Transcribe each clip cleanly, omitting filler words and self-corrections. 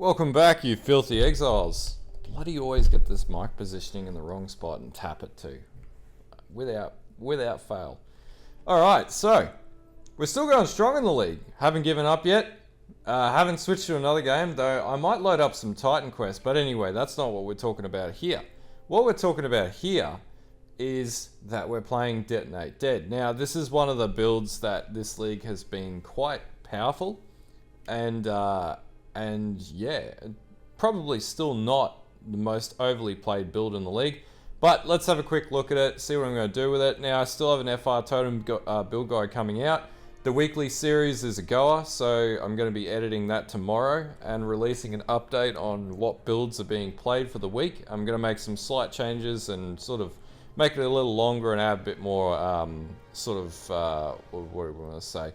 Welcome back, you filthy exiles. Bloody always get this mic positioning in the wrong spot and tap it too. Without fail. Alright, so we're still going strong in the league. Haven't given up yet. Haven't switched to another game, though I might load up some Titan Quest, but anyway, that's not what we're talking about here. What we're talking about here is that we're playing Detonate Dead. Now, this is one of the builds that this league has been quite powerful, and yeah, probably still not the most overly played build in the league. But let's have a quick look at it, see what I'm going to do with it. Now, I still have an FR Totem build guide coming out. The weekly series is a goer, so I'm going to be editing that tomorrow and releasing an update on what builds are being played for the week. I'm going to make some slight changes and sort of make it a little longer and add a bit more what do we want to say?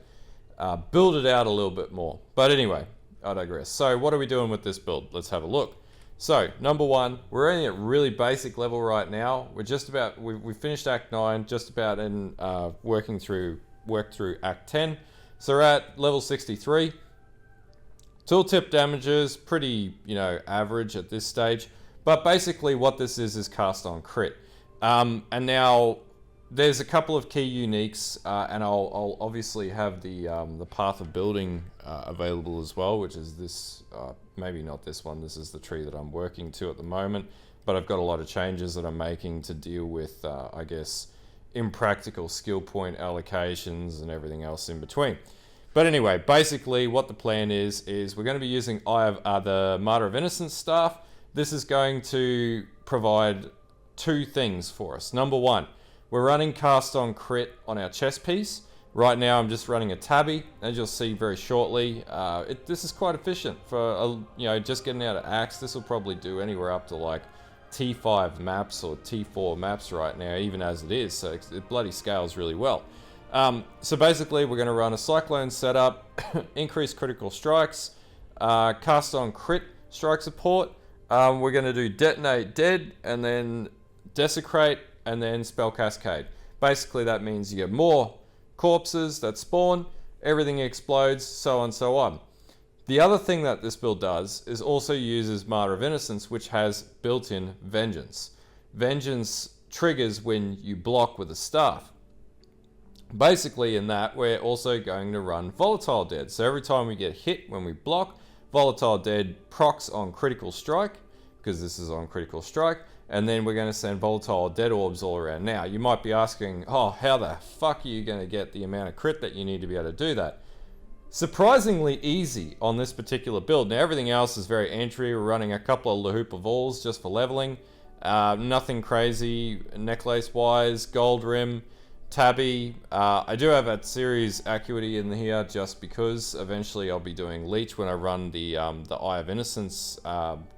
Build it out a little bit more. But anyway, I digress. So what are we doing with this build? Let's have a look. So number one, we're only at really basic level right now. We're just about, we finished Act 9, just about in worked through Act 10. So we're at level 63. Tooltip damages, pretty, average at this stage. But basically what this is cast on crit. And now there's a couple of key uniques, and I'll obviously have the path of building available as well, which is this, maybe not this one, this is the tree that I'm working to at the moment, but I've got a lot of changes that I'm making to deal with, I guess, impractical skill point allocations and everything else in between. But anyway, basically what the plan is we're going to be using the Martyr of Innocence staff. This is going to provide two things for us. Number one, we're running cast on crit on our chest piece. Right now I'm just running a tabby, as you'll see very shortly. This is quite efficient for just getting out of axe. This will probably do anywhere up to like T5 maps or T4 maps right now, even as it is, so it bloody scales really well. So basically we're going to run a Cyclone setup, increase critical strikes, cast on crit strike support. We're going to do Detonate Dead, and then Desecrate, and then Spell Cascade. Basically that means you get more corpses that spawn, everything explodes, so on and so on. The other thing that this build does is also uses Martyr of Innocence, which has built-in Vengeance. Vengeance triggers when you block with a staff. Basically in that, we're also going to run Volatile Dead. So every time we get hit when we block, Volatile Dead procs on Critical Strike, because this is on Critical Strike, and then we're going to send Volatile Dead Orbs all around. Now, you might be asking, oh, how the fuck are you going to get the amount of crit that you need to be able to do that? Surprisingly easy on this particular build. Now, everything else is very entry. We're running a couple of Lahupa Vols just for leveling. Nothing crazy necklace-wise, Gold Rim, Tabby. I do have that series Acuity in here just because eventually I'll be doing Leech when I run the Eye of Innocence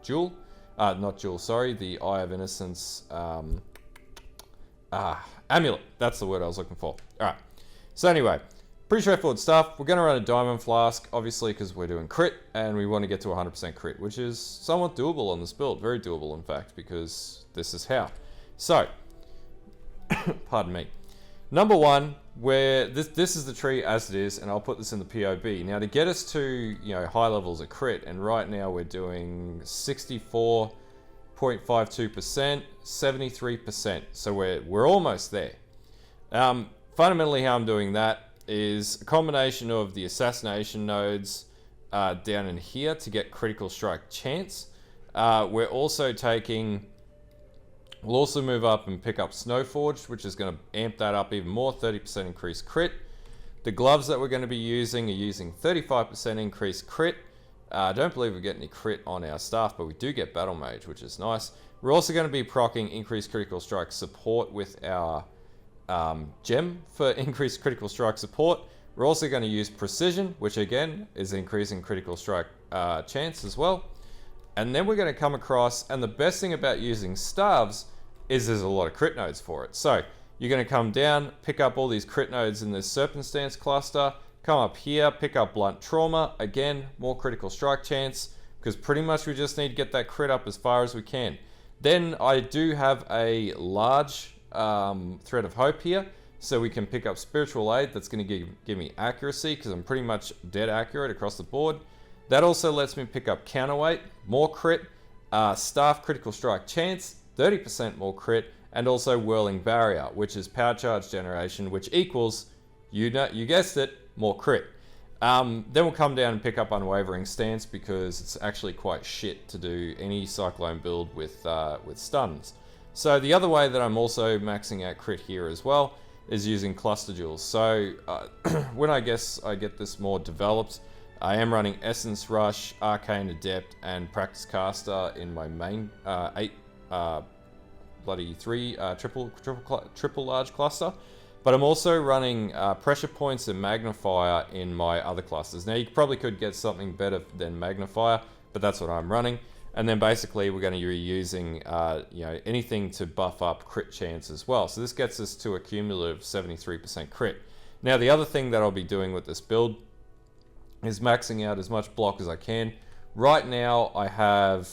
Jewel. The Eye of Innocence Amulet. That's the word I was looking for. Alright. So anyway, pretty straightforward stuff. We're going to run a Diamond Flask, obviously, because we're doing crit, and we want to get to 100% crit, which is somewhat doable on this build. Very doable, in fact, because this is how. So, pardon me. Number one, where this is the tree as it is, and I'll put this in the POB. Now, to get us to high levels of crit, and right now we're doing 64.52%, 73%. So we're almost there. Fundamentally, how I'm doing that is a combination of the assassination nodes down in here to get critical strike chance. We're also taking. We'll also move up and pick up Snowforged, which is going to amp that up even more, 30% increased crit. The gloves that we're going to be using are using 35% increased crit. I don't believe we get any crit on our staff, but we do get Battle Mage, which is nice. We're also going to be proccing increased critical strike support with our gem for increased critical strike support. We're also going to use Precision, which again is increasing critical strike chance as well. And then we're going to come across, and the best thing about using staves is there's a lot of crit nodes for it. So you're going to come down, pick up all these crit nodes in this Circumstance cluster, come up here, pick up Blunt Trauma, again, more critical strike chance, because pretty much we just need to get that crit up as far as we can. Then I do have a large Thread of Hope here, so we can pick up Spiritual Aid. That's going to give me accuracy, because I'm pretty much dead accurate across the board. That also lets me pick up counterweight, more crit, staff critical strike chance, 30% more crit, and also whirling barrier, which is power charge generation, which equals, you guessed it, more crit. Then we'll come down and pick up unwavering stance because it's actually quite shit to do any cyclone build with stuns. So the other way that I'm also maxing out crit here as well is using cluster jewels. So when I get this more developed, I am running Essence Rush, Arcane Adept, and Practice Caster in my main triple large cluster. But I'm also running Pressure Points and Magnifier in my other clusters. Now you probably could get something better than Magnifier, but that's what I'm running. And then basically we're going to be using anything to buff up crit chance as well. So this gets us to a cumulative 73% crit. Now the other thing that I'll be doing with this build is maxing out as much block as I can. Right now I have,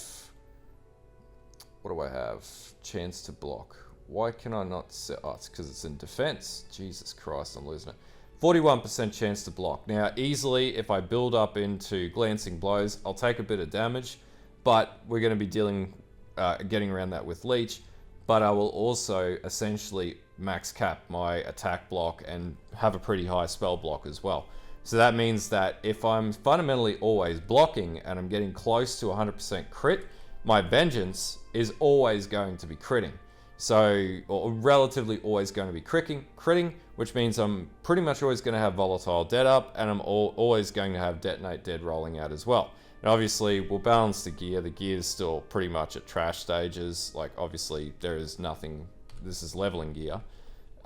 what do I have? Chance to block. Why can I not set, oh, it's because it's in defense. Jesus Christ, I'm losing it. 41% chance to block. Now easily, if I build up into glancing blows, I'll take a bit of damage, but we're going to be getting around that with leech, but I will also essentially max cap my attack block and have a pretty high spell block as well. So that means that if I'm fundamentally always blocking and I'm getting close to 100% crit, my vengeance is always going to be critting. So, or relatively always going to be critting, which means I'm pretty much always going to have volatile dead up, and I'm always going to have detonate dead rolling out as well. And obviously we'll balance the gear. The gear is still pretty much at trash stages. Like obviously there is nothing, this is leveling gear.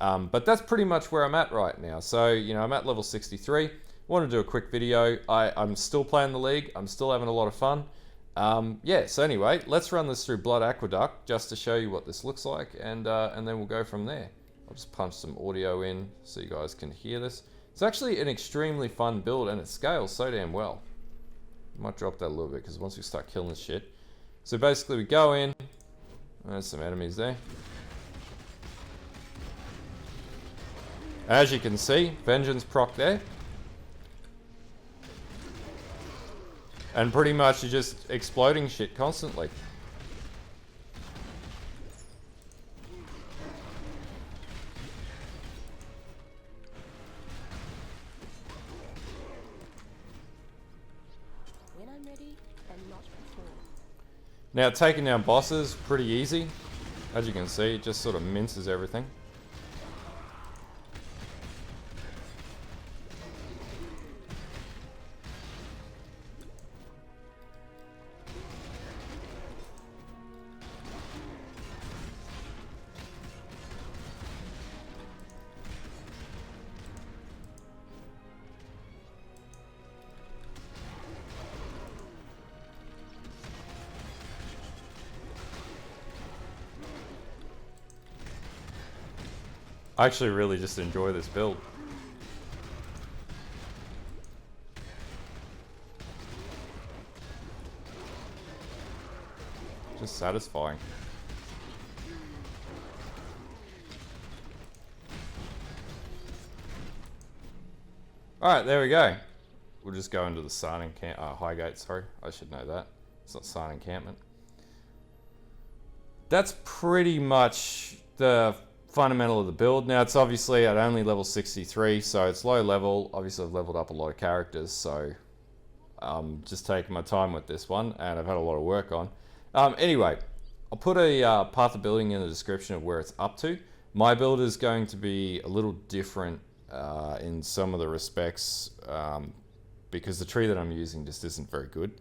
But that's pretty much where I'm at right now. So, I'm at level 63. I want to do a quick video. I'm still playing the league. I'm still having a lot of fun. Yeah, so anyway, let's run this through Blood Aqueduct just to show you what this looks like, and then we'll go from there. I'll just punch some audio in so you guys can hear this. It's actually an extremely fun build, and it scales so damn well. Might drop that a little bit, because once we start killing this shit. So basically we go in, there's some enemies there. As you can see, Vengeance proc there. And pretty much you're just exploding shit constantly. When I'm ready, and not before. Now taking down bosses, pretty easy. As you can see, it just sort of minces everything. I actually really just enjoy this build. Just satisfying. Alright, there we go. We'll just go into the Sarn Highgate, sorry. I should know that. It's not Sarn Encampment. That's pretty much the fundamental of the build. Now it's obviously at only level 63, so it's low level. Obviously I've leveled up a lot of characters, so I'm just taking my time with this one, and I've had a lot of work on. Anyway, I'll put a path of building in the description of where it's up to. My build is going to be a little different in some of the respects because the tree that I'm using just isn't very good.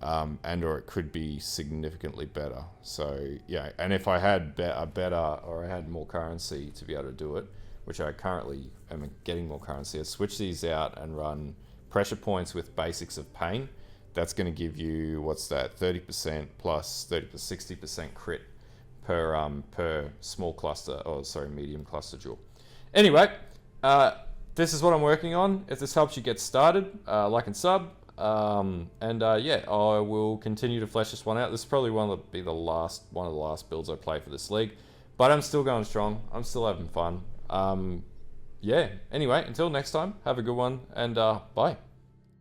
And or it could be significantly better. So yeah, and if I had a better, or I had more currency to be able to do it, which I currently am getting more currency, I'd switch these out and run pressure points with basics of pain. That's going to give you, what's that, 30% plus 60% crit per small cluster, or sorry, medium cluster jewel. Anyway, this is what I'm working on. If this helps you get started, like and sub. Yeah, I will continue to flesh this one out. This is probably one of the last builds I play for this league, but I'm still going strong. I'm still having fun. Yeah. Anyway, until next time, have a good one, and bye.